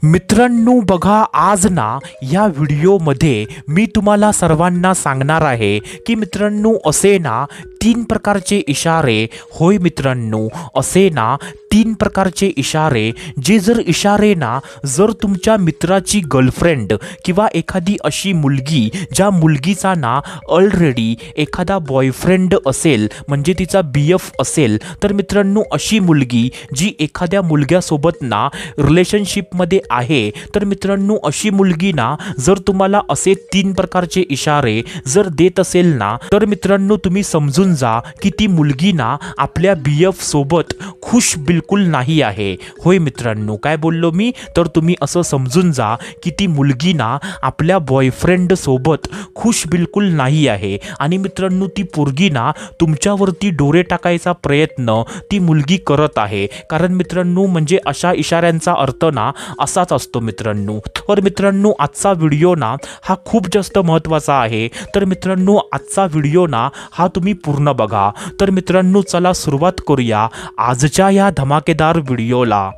मित्रांनो बघा, आज ना या व्हिडिओमध्ये मी तुम्हाला सर्वांना सांगणार आहे की मित्रांनो असे ना 3 प्रकारचे इशारे, होय मित्रांनो असे ना 3 प्रकारचे इशारे, जे जर इशारे ना जर तुमच्या मित्राची गर्लफ्रेंड किंवा एखादी अशी मुलगी ज्या मुलगीचा ना ऑलरेडी एखादा बॉयफ्रेंड असेल, म्हणजे तिचा BF असेल, तर मित्रांनो अशी मुलगी जी एखाद्या मुलग्यासोबत ना रिलेशनशिपमध्ये आहे, तर मित्रांनो अशी मुलगी ना जर तुम्हाला असे 3 प्रकारचे इशारे जर देत असेल ना, तर मित्रांनो तुम्ही समजून जा की ती मुलगी ना आपल्या BF सोबत खुश बिलकुल नाही आहे. होय मित्रांनो, काय बोललो मी, तर तुम्ही असं समजून जा की ती मुलगी ना आपल्या बॉयफ्रेंड सोबत खुश बिलकुल नाही आहे. आणि मित्रांनो ती पोरगी ना तुमच्यावरती डोरे टाकायचा प्रयत्न ती मुलगी करत आहे. कारण मित्रांनो म्हणजे अशा इशाऱ्यांचा अर्थ ना असाच असतो मित्रांनो. तर मित्रांनो आजचा व्हिडिओ ना हा खूप जास्त महत्त्वाचा आहे. तर मित्रांनो आजचा व्हिडिओ ना हा तुम्ही पूर्ण बघा. तर मित्रांनो चला सुरुवात करूया आजच्या या धमाकेदार व्हिडिओला.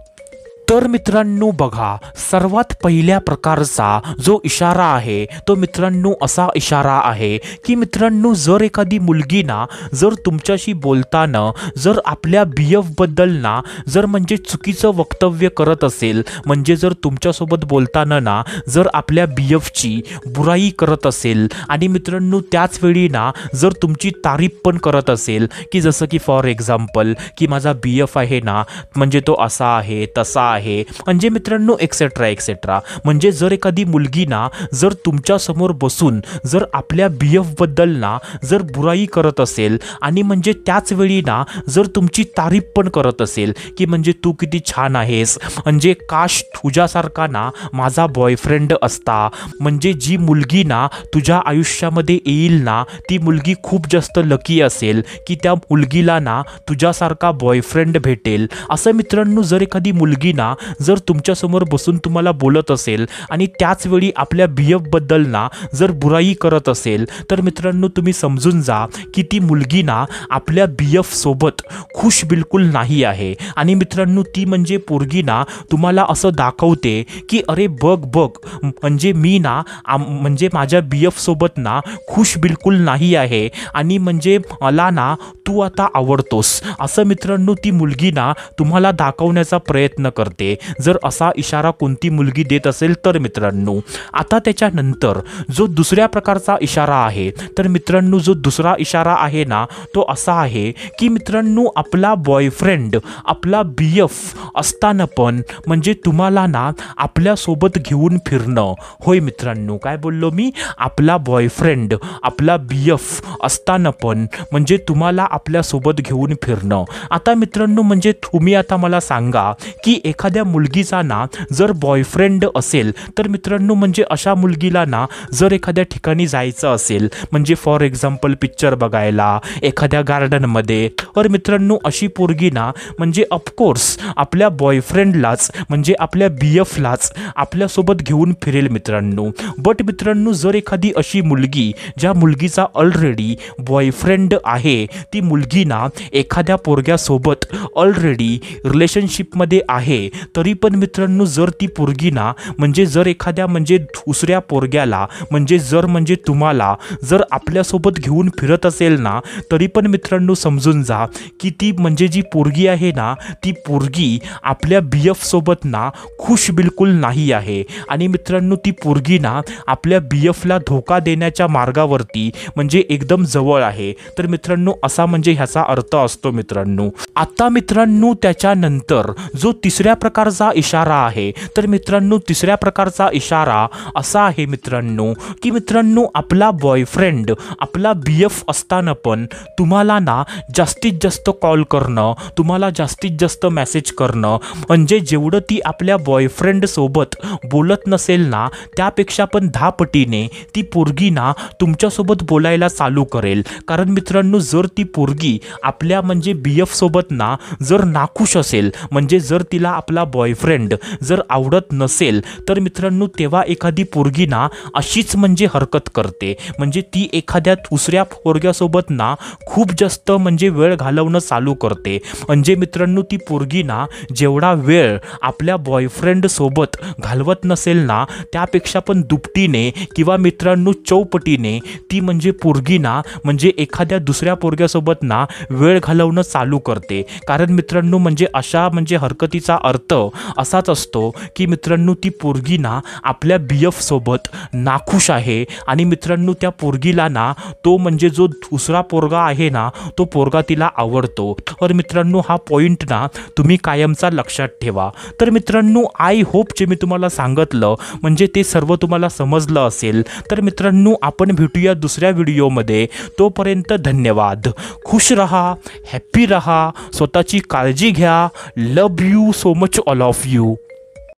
तर मित्रांनो बघा, सर्वात पहिल्या प्रकारचा जो इशारा आहे तो मित्रांनो असा इशारा आहे की मित्रांनो जर एखादी मुलगी ना जर तुमच्याशी बोलताना जर आपल्या BF बद्दल ना जर म्हणजे चुकीचं वक्तव्य करत असेल, म्हणजे जर तुमच्यासोबत बोलताना ना जर आपल्या BF ची बुराई करत असेल आणि मित्रांनो त्याच वेळी ना जर तुमची तारीफ पण करत असेल, की जसं की फॉर एक्झाम्पल की माझा BF आहे ना, म्हणजे तो असा आहे तसा आहे, म्हणजे मित्रांनो एक्सेट्रा एक्सेट्रा. म्हणजे जर एखादी मुलगी ना जर तुमच्या समोर बसून जर आपल्या BF बद्दल ना जर बुराई करत असेल आणि म्हणजे त्याच वेळी ना जर तुमची तारीफ पण करत असेल, की म्हणजे तू किती छान आहेस, म्हणजे काश तुझ्यासारखा ना माझा बॉयफ्रेंड असता, म्हणजे जी मुलगी ना तुझ्या आयुष्यामध्ये येईल ना ती मुलगी खूप जास्त लकी असेल की त्या मुलगीला ना तुझ्यासारखा बॉयफ्रेंड भेटेल, असं मित्रांनो जर एखादी मुलगी ना जर तुमच्यासमोर बसून तुम्हाला बोलत असेल आणि त्याच वेळी आपल्या BF बद्दल ना जर बुराई करत असेल, तर मित्रांनो तुम्ही समजून जा की ती मुलगी ना आपल्या BF सोबत खुश बिलकुल नाही आहे. आणि मित्रांनो ती म्हणजे पोरगी ना तुम्हाला असं दाखवते की अरे बघ बघ, म्हणजे मी ना म्हणजे माझ्या BF सोबत ना खुश बिलकुल नाही आहे आणि म्हणजे मला ना तू आता आवडतोस, असं मित्रांनो ती मुलगी ना तुम्हाला दाखवण्याचा प्रयत्न करते. जर असा इशारा कोणती मुलगी देत असेल तर मित्रांनो. आता त्याच्यानंतर जो दुसऱ्या प्रकारचा इशारा आहे, तर मित्रांनो जो दुसरा इशारा आहे ना तो असा आहे की मित्रांनो आपला बॉयफ्रेंड आपला BF असताना पण म्हणजे तुम्हाला ना आपल्यासोबत घेऊन फिरणं. होय मित्रांनो, काय बोललो मी, आपला बॉयफ्रेंड आपला BF असताना पण म्हणजे तुम्हाला आपल्यासोबत घेऊन फिरणं. आता मित्रांनो म्हणजे तुम्ही आता मला सांगा की एखाद्या मुलगीचा ना जर बॉयफ्रेंड असेल, तर मित्रांनो म्हणजे अशा मुलगीला ना जर एखाद्या ठिकाणी जायचं असेल, म्हणजे फॉर एक्झाम्पल पिक्चर बघायला एखाद्या गार्डनमध्ये, तर मित्रांनो अशी पोरगी ना म्हणजे ऑफकोर्स आपल्या बॉयफ्रेंडलाच म्हणजे आपल्या BFलाच आपल्यासोबत घेऊन फिरेल मित्रांनो. बट मित्रांनो जर एखादी अशी मुलगी ज्या मुलगीचा ऑलरेडी बॉयफ्रेंड आहे, ती मुलगी ना एखाद्या पोरग्यासोबत ऑलरेडी रिलेशनशिपमध्ये आहे, तरी पण मित्रांनो जर ती पोरगी ना म्हणजे जर एखाद्या म्हणजे दुसऱ्या पोरग्याला म्हणजे जर म्हणजे तुम्हाला जर आपल्यासोबत घेऊन फिरत असेल ना, तरी पण मित्रांनो समजून जा की ती म्हणजे जी पोरगी आहे ना ती पोरगी आपल्या BF सोबत ना खुश बिलकुल नाही आहे. आणि मित्रांनो ती पोरगी ना आपल्या BFला धोका देण्याच्या मार्गावरती म्हणजे एकदम जवळ आहे. तर मित्रांनो असा म्हणजे ह्याचा अर्थ असतो मित्रांनो. आता मित्रांनो त्याच्यानंतर जो तिसऱ्या प्रकारचा इशारा आहे, तर मित्रांनो तिसऱ्या प्रकारचा इशारा असा आहे मित्रांनो की मित्रांनो आपला बॉयफ्रेंड आपला BF असताना पण तुम्हाला ना जास्तीत जास्त कॉल करणं, तुम्हाला जास्तीत जास्त मेसेज करणं, म्हणजे जेवढं ती आपल्या बॉयफ्रेंड सोबत बोलत नसेल ना त्यापेक्षा पण 10 पटीने ती पोरगी ना तुमच्यासोबत बोलायला चालू करेल. कारण मित्रांनो जर ती पोरगी आपल्या म्हणजे BF सोबत ना जर नाखुश असेल, म्हणजे जर तिला आपला बॉयफ्रेंड जर आवडत नसेल तर मित्रांनो तेव्हा एखादी पोरगी ना अशीच म्हणजे हरकत करते, म्हणजे ती एखाद्या दुसऱ्या पोरग्यासोबत ना खूप जास्त म्हणजे वेळ घालवणं चालू करते. म्हणजे मित्रांनो ती पोरगी ना जेवढा वेळ आपल्या बॉयफ्रेंड सोबत घालवत नसेल ना त्यापेक्षा पण दुपटीने किंवा मित्रांनो चौपटीने ती म्हणजे पोरगी ना म्हणजे एखाद्या दुसऱ्या पोरग्यासोबत ना वेळ घालवणं चालू करते. कारण मित्रांनो म्हणजे अशा म्हणजे हरकतीचा अर्थ असाच असतो की मित्रांनो ती पोरगी ना आपल्या BF सोबत नाखुश आहे आणि मित्रांनो त्या पोरगीला ना तो म्हणजे जो दुसरा पोरगा आहे ना तो पोरगा तिला आवडतो. तर मित्रांनो हा पॉइंट ना तुम्ही कायमचा लक्षात ठेवा. तर मित्रांनो आय होप जे मी तुम्हाला सांगितलं म्हणजे ते सर्व तुम्हाला समजलं असेल. तर मित्रांनो आपण भेटूया दुसऱ्या व्हिडिओमध्ये. तोपर्यंत धन्यवाद. खुश रहा, हॅप्पी रहा, स्वतःची काळजी घ्या. Love you so much all of you.